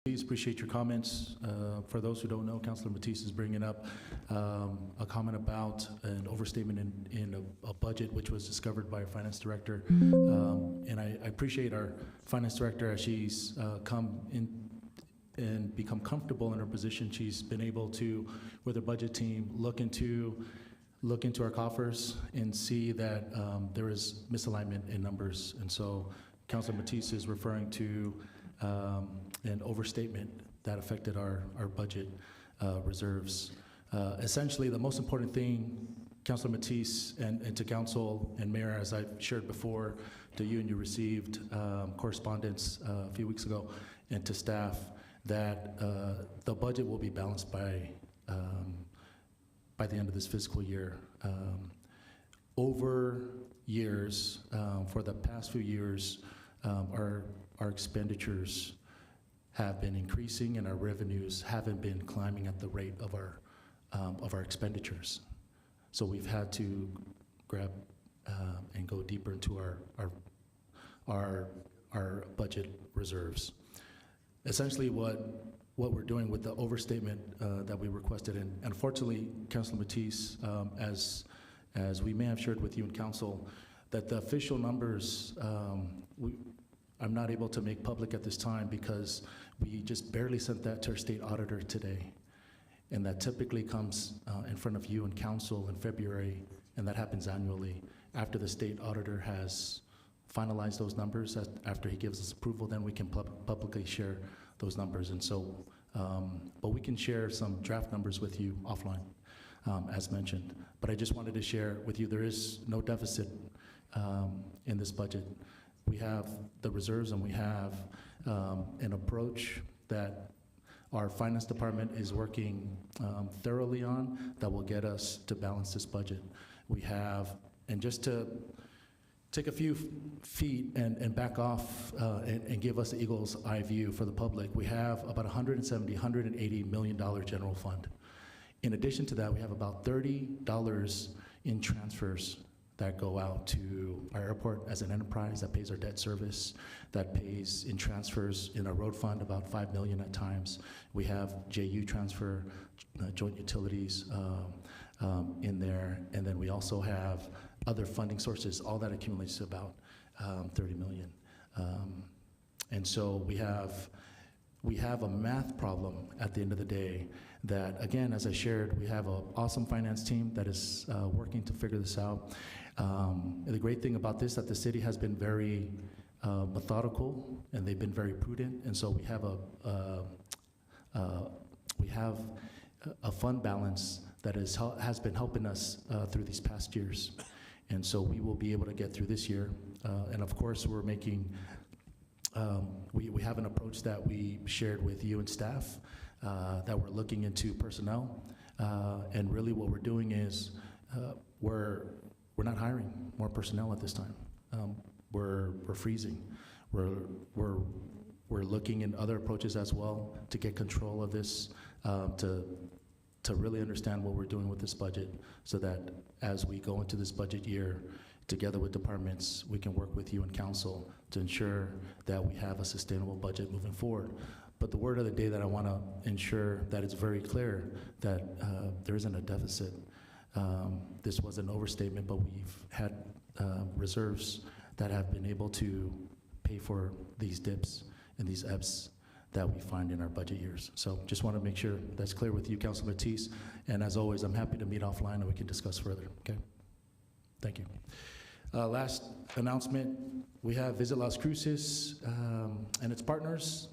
Please appreciate your comments. For those who don't know, Councilor Matisse is bringing up a comment about an overstatement in a budget which was discovered by our finance director. And I appreciate our finance director as she's come in and become comfortable in her position. She's been able to, with her budget team, look into our coffers and see that there is misalignment in numbers. And so Councilor Matisse is referring to an overstatement that affected our budget reserves. Essentially, the most important thing, Councilor Matisse, and to Council and Mayor, as I've shared before to you, and you received correspondence a few weeks ago, and to staff, that the budget will be balanced by the end of this fiscal year. Over years, for the past few years, our expenditures have been increasing and our revenues haven't been climbing at the rate of our expenditures. So we've had to grab and go deeper into our budget reserves. Essentially, what we're doing with the overstatement that we requested, and unfortunately, Councilor Matisse, as we may have shared with you in council, that the official numbers I'm not able to make public at this time because we just barely sent that to our state auditor today. And that typically comes in front of you and council in February, and that happens annually. After the state auditor has finalized those numbers, after he gives us approval, then we can publicly share those numbers. And so, but we can share some draft numbers with you offline, as mentioned. But I just wanted to share with you, there is no deficit in this budget. We have the reserves, and we have an approach that our finance department is working thoroughly on that will get us to balance this budget. We have, and just to take a few feet and back off and give us the eagle's eye view for the public, we have about $180 million general fund. In addition to that, we have about $30 in transfers that go out to our airport as an enterprise, that pays our debt service, that pays in transfers in our road fund about $5 million at times. We have JU transfer, joint utilities in there, and then we also have other funding sources. All that accumulates to about $30 million. And so we have a math problem at the end of the day that, again, as I shared, we have an awesome finance team that is working to figure this out. The great thing about this, that the city has been very methodical, and they've been very prudent, and so we have a fund balance that has been helping us through these past years. And so we will be able to get through this year. And of course, we're making, we have an approach that we shared with you and staff that we're looking into personnel. And really what we're doing is we're not hiring more personnel at this time. We're freezing. We're looking in other approaches as well to get control of this, to really understand what we're doing with this budget, so that as we go into this budget year, together with departments, we can work with you and council to ensure that we have a sustainable budget moving forward. But the word of the day that I want to ensure that it's very clear that there isn't a deficit. This was an overstatement, but we've had reserves that have been able to pay for these dips and these ebbs that we find in our budget years. So just want to make sure that's clear with you, Councilor Matisse. And as always, I'm happy to meet offline and we can discuss further, okay? Thank you. Last announcement, we have Visit Las Cruces and its partners.